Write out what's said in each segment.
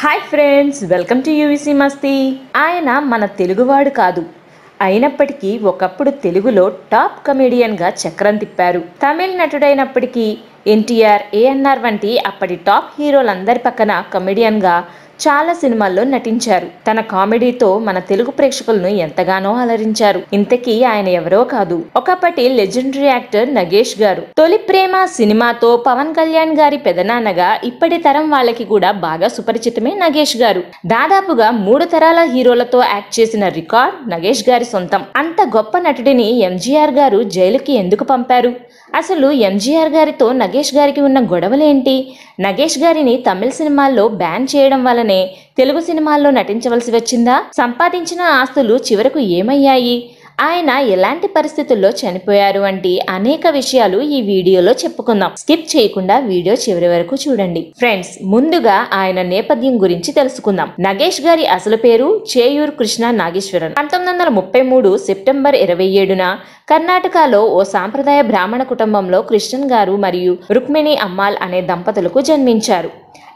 Hi friends, welcome to UVC మస్తీ. ఆయన మన తెలుగువాడు కాదు, అయినప్పటికీ ఒకప్పుడు తెలుగులో టాప్ కమెడియన్గా చక్రం తిప్పారు. తమిళ నటుడైనప్పటికీ ఎన్టీఆర్, ఏఎన్ఆర్ వంటి అప్పటి టాప్ హీరోలందరి పక్కన కమెడియన్గా చాలా సినిమాల్లో నటించారు. తన కామెడీతో మన తెలుగు ప్రేక్షకులను ఎంతగానో అలరించారు. ఇంతకీ ఆయన ఎవరో కాదు, ఒకప్పటి లెజెండరీ యాక్టర్ నగేష్ గారు. తొలి ప్రేమ సినిమాతో పవన్ కళ్యాణ్ గారి పెదనాన్నగా ఇప్పటి తరం వాళ్ళకి కూడా బాగా సుపరిచితమే నగేష్ గారు. దాదాపుగా 3 తరాల హీరోలతో యాక్ట్ చేసిన రికార్డ్ నగేష్ గారి సొంతం. అంత గొప్ప నటుడిని ఎంజీఆర్ గారు జైలుకి ఎందుకు పంపారు? అసలు ఎంజీఆర్ గారితో నగేష్ గారికి ఉన్న గొడవలేంటి? నగేష్ గారిని తమిళ సినిమాల్లో బ్యాన్ చేయడం వల్లనే తెలుగు సినిమాల్లో నటించవలసి వచ్చిందా? సంపాదించిన ఆస్తులు చివరకు ఏమయ్యాయి? ఆయన ఎలాంటి పరిస్థితుల్లో చనిపోయారు వంటి అనేక విషయాలు ఈ వీడియోలో చెప్పుకుందాం. స్కిప్ చేయకుండా వీడియో చివరి వరకు చూడండి. ఫ్రెండ్స్, ముందుగా ఆయన నేపథ్యం గురించి తెలుసుకుందాం. నగేష్ గారి అసలు పేరు చేయూర్ కృష్ణ నాగేశ్వరన్. 1933 సెప్టెంబర్ 27న కర్ణాటకలో ఓ సాంప్రదాయ బ్రాహ్మణ కుటుంబంలో కృష్ణన్ గారు మరియు రుక్మిణి అమ్మాల్ అనే దంపతులకు జన్మించారు.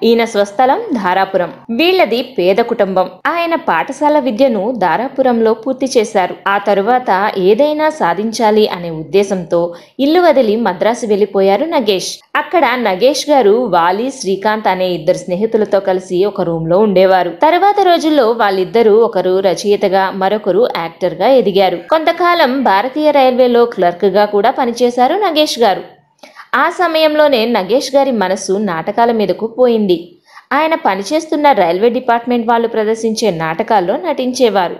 ఈయన స్వస్థలం ధారాపురం. వీళ్ళది పేద కుటుంబం. ఆయన పాఠశాల విద్యను ధారాపురంలో పూర్తి చేశారు. ఆ తరువాత ఏదైనా సాధించాలి అనే ఉద్దేశంతో ఇల్లు వదిలి మద్రాసు వెళ్లిపోయారు నగేష్. అక్కడ నగేష్ గారు వాలి, శ్రీకాంత్ అనే 2 స్నేహితులతో కలిసి ఒక రూమ్ లో ఉండేవారు. తర్వాత రోజుల్లో వాళ్ళిద్దరూ ఒకరు రచయితగా, మరొకరు యాక్టర్ గా ఎదిగారు. కొంతకాలం భారతీయ రైల్వేలో క్లర్క్ గా కూడా పనిచేశారు నగేష్ గారు. ఆ సమయంలోనే నగేష్ గారి మనసు నాటకాల మీదకు పోయింది. ఆయన పనిచేస్తున్న రైల్వే డిపార్ట్మెంట్ వాళ్ళు ప్రదర్శించే నాటకాల్లో నటించేవారు.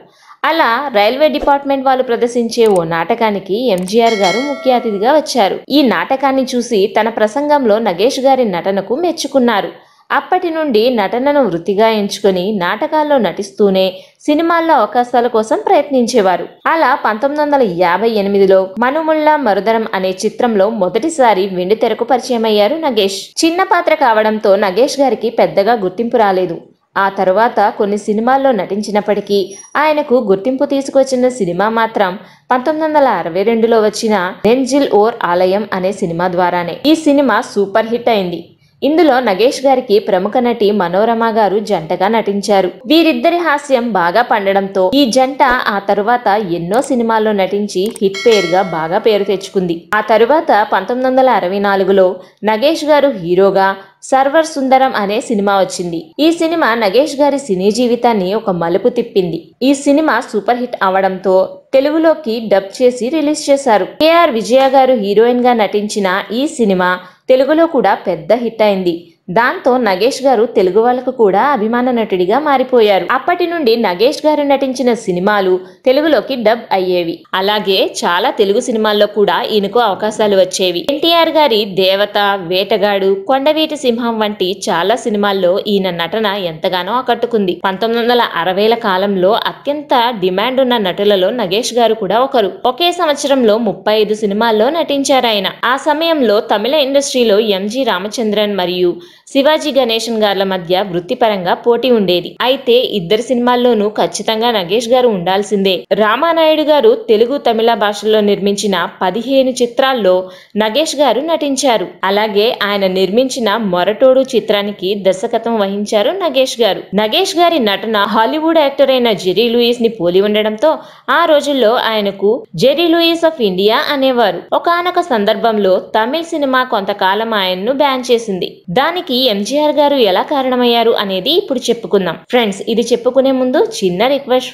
అలా రైల్వే డిపార్ట్మెంట్ వాళ్ళు ప్రదర్శించే ఓ నాటకానికి ఎంజీఆర్ గారు ముఖ్య అతిథిగా వచ్చారు. ఈ నాటకాన్ని చూసి తన ప్రసంగంలో నగేష్ గారి నటనకు మెచ్చుకున్నారు. అప్పటి నుండి నటనను వృత్తిగా ఎంచుకొని నాటకాల్లో నటిస్తూనే సినిమాల్లో అవకాశాల కోసం ప్రయత్నించేవారు. అలా 1958లో మనుముల్లా మరుదరం అనే చిత్రంలో మొదటిసారి వెండితెరకు పరిచయమయ్యారు నగేష్. చిన్న పాత్ర కావడంతో నగేష్ గారికి పెద్దగా గుర్తింపు రాలేదు. ఆ తర్వాత కొన్ని సినిమాల్లో నటించినప్పటికీ ఆయనకు గుర్తింపు తీసుకొచ్చిన సినిమా మాత్రం 1962లో వచ్చిన నెంజిల్ ఓర్ ఆలయం అనే సినిమా ద్వారానే. ఈ సినిమా సూపర్ హిట్ అయింది. ఇందులో నగేష్ గారికి ప్రముఖ నటి మనోరమ గారు జంటగా నటించారు. వీరిద్దరి హాస్యం బాగా పండడంతో ఈ జంట ఆ తరువాత ఎన్నో సినిమాల్లో నటించి హిట్ పేర్ గా బాగా పేరు తెచ్చుకుంది. ఆ తరువాత 1964లో నగేష్ గారు హీరోగా సర్వర్ సుందరం అనే సినిమా వచ్చింది. ఈ సినిమా నగేష్ గారి సినీ జీవితాన్ని ఒక మలుపు తిప్పింది. ఈ సినిమా సూపర్ హిట్ అవడంతో తెలుగులోకి డబ్ చేసి రిలీజ్ చేశారు. కేఆర్ విజయ గారు హీరోయిన్ గా నటించిన ఈ సినిమా తెలుగులో కూడా పెద్ద హిట్ అయింది. దాంతో నగేష్ గారు తెలుగు వాళ్ళకు కూడా అభిమాన నటుడిగా మారిపోయారు. అప్పటి నుండి నగేష్ గారు నటించిన సినిమాలు తెలుగులోకి డబ్ అయ్యేవి. అలాగే చాలా తెలుగు సినిమాల్లో కూడా ఈయనకు అవకాశాలు వచ్చేవి. ఎన్టీఆర్ గారి దేవత, వేటగాడు, కొండవీటి సింహం వంటి చాలా సినిమాల్లో ఈయన నటన ఎంతగానో ఆకట్టుకుంది. 1960ల కాలంలో అత్యంత డిమాండ్ ఉన్న నటులలో నగేష్ గారు కూడా ఒకరు. ఒకే సంవత్సరంలో 35 సినిమాల్లో నటించారు ఆయన. ఆ సమయంలో తమిళ ఇండస్ట్రీలో ఎంజి రామచంద్రన్ మరియు శివాజీ గణేశన్ గార్ల మధ్య వృత్తిపరంగా పోటీ ఉండేది. అయితే ఇద్దరు సినిమాల్లోనూ ఖచ్చితంగా నగేష్ గారు ఉండాల్సిందే. రామానాయుడు గారు తెలుగు, తమిళ భాషల్లో నిర్మించిన 15 చిత్రాల్లో నగేష్ గారు నటించారు. అలాగే ఆయన నిర్మించిన మొరటోడు చిత్రానికి దర్శకత్వం వహించారు నగేష్ గారు. నగేష్ గారి నటన హాలీవుడ్ యాక్టర్ అయిన జెర్రీ లూయిస్ ని పోలి ఉండడంతో ఆ రోజుల్లో ఆయనకు జెర్రీ లూయిస్ ఆఫ్ ఇండియా అనేవారు. ఒకానొక సందర్భంలో తమిళ సినిమా కొంతకాలం ఆయన్ను బ్యాన్ చేసింది. దానికి ఎంజీఆర్ గారు ఎలా కారణమయ్యారు అనేది ఇప్పుడు చెప్పుకుందాం. ఫ్రెండ్స్, ఇది చెప్పుకునే ముందు చిన్న రిక్వెస్ట్.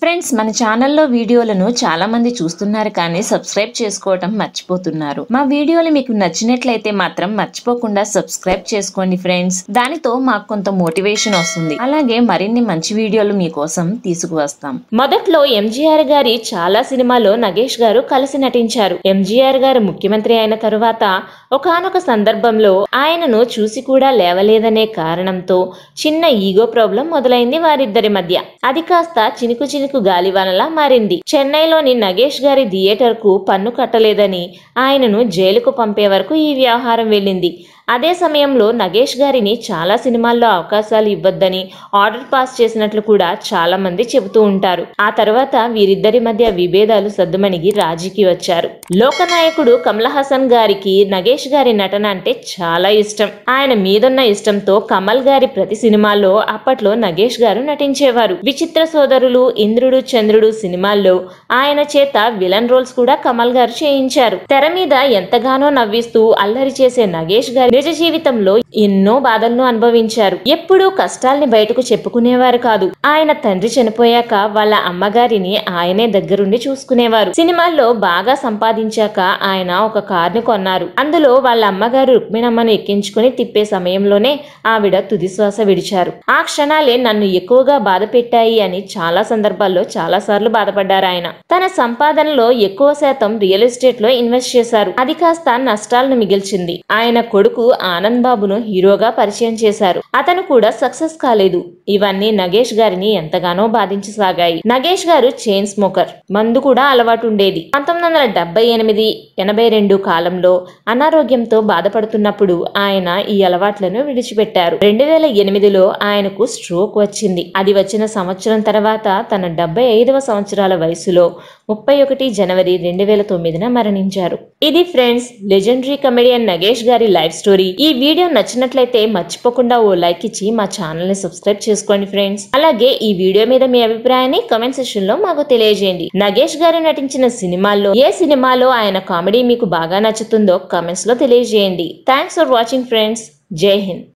ఫ్రెండ్స్ మన ఛానల్లో వీడియోలను చాలా మంది చూస్తున్నారు కానీ సబ్స్క్రైబ్ చేసుకోవటం మర్చిపోతున్నారు. మా వీడియోలు మీకు నచ్చినట్లయితే మాత్రం మర్చిపోకుండా సబ్స్క్రైబ్ చేసుకోండి ఫ్రెండ్స్. దానితో మాకు కొంత మోటివేషన్ వస్తుంది. అలాగే మరిన్ని మంచి వీడియోలు మీకోసం తీసుకువస్తాం. మొదట్లో ఎంజీఆర్ గారి చాలా సినిమాలో నగేష్ గారు కలిసి నటించారు. ఎంజీఆర్ గారు ముఖ్యమంత్రి అయిన తరువాత ఒకానొక సందర్భంలో ఆయనను చూసి కూడా లేవలేదనే కారణంతో చిన్న ఈగో ప్రాబ్లం మొదలైంది వారిద్దరి మధ్య. అది కాస్త చినుకు చినుకు గాలివానలా మారింది. చెన్నైలోని నగేష్ గారి థియేటర్ కు పన్ను కట్టలేదని ఆయనను జైలుకు పంపే వరకు ఈ వ్యవహారం వెళ్ళింది. అదే సమయంలో నగేష్ గారిని చాలా సినిమాల్లో అవకాశాలు ఇవ్వొద్దని ఆర్డర్ పాస్ చేసినట్లు కూడా చాలా మంది చెబుతూ ఉంటారు. ఆ తర్వాత వీరిద్దరి మధ్య విభేదాలు సద్దుమణిగి రాజీకి వచ్చారు. లోకనాయకుడు కమల్ హాసన్ గారికి నగేష్ గారి నటన అంటే చాలా ఇష్టం. ఆయన మీదున్న ఇష్టంతో కమల్ గారి ప్రతి సినిమాల్లో అప్పట్లో నగేష్ గారు నటించేవారు. విచిత్ర సోదరులు, ఇంద్రుడు చంద్రుడు సినిమాల్లో ఆయన చేత విలన్ రోల్స్ కూడా కమల్ గారు చేయించారు. తెర మీద ఎంతగానో నవ్విస్తూ అల్లరి చేసే నగేష్ గారు నిజ జీవితంలో ఎన్నో బాధలను అనుభవించారు. ఎప్పుడూ కష్టాల్ని బయటకు చెప్పుకునేవారు కాదు. ఆయన తండ్రి చనిపోయాక వాళ్ళ అమ్మగారిని ఆయనే దగ్గరుండి చూసుకునేవారు. సినిమాల్లో బాగా సంపాదించాక ఆయన ఒక కార్ని కొన్నారు. అందులో వాళ్ళ అమ్మగారు రుక్మిణమ్మను ఎక్కించుకుని తిప్పే సమయంలోనే ఆవిడ తుదిశ్వాస విడిచారు. ఆ క్షణాలే నన్ను ఎక్కువగా బాధ పెట్టాయి అని చాలా సందర్భాల్లో చాలా సార్లు బాధపడ్డారు ఆయన. తన సంపాదనలో ఎక్కువ శాతం రియల్ ఎస్టేట్ లో ఇన్వెస్ట్ చేశారు. అది కాస్త నష్టాలను మిగిల్చింది. ఆయన కొడుకు ఆనంద్ బాబును హీరోగా పరిచయం చేశారు. అతను కూడా సక్సెస్ కాలేదు. ఇవన్నీ నగేష్ గారిని ఎంతగానో బాధించసాగాయి. నగేష్ గారు చైన్ స్మోకర్, మందు కూడా అలవాటు ఉండేది. 1978-82 కాలంలో అనారోగ్యంతో బాధపడుతున్నప్పుడు ఆయన ఈ అలవాట్లను విడిచిపెట్టారు. 2008లో ఆయనకు స్ట్రోక్ వచ్చింది. అది వచ్చిన సంవత్సరం తర్వాత తన 75వ సంవత్సరాల వయసులో 31 జనవరి 2009న మరణించారు. ఇది ఫ్రెండ్స్ లెజెండరీ కమెడియన్ నగేష్ గారి లైఫ్ స్టోరీ. ఈ వీడియో నచ్చినట్లయితే మర్చిపోకుండా ఓ లైక్ ఇచ్చి మా ఛానల్ ని సబ్స్క్రైబ్ చేసుకోండి ఫ్రెండ్స్. అలాగే ఈ వీడియో మీద మీ అభిప్రాయాన్ని కామెంట్ సెక్షన్ లో మాకు తెలియజేయండి. నగేష్ గారు నటించిన సినిమాల్లో ఏ సినిమాలో ఆయన కామెడీ మీకు బాగా నచ్చుతుందో కామెంట్స్ లో తెలియజేయండి. Thanks for watching friends. జై హింద్.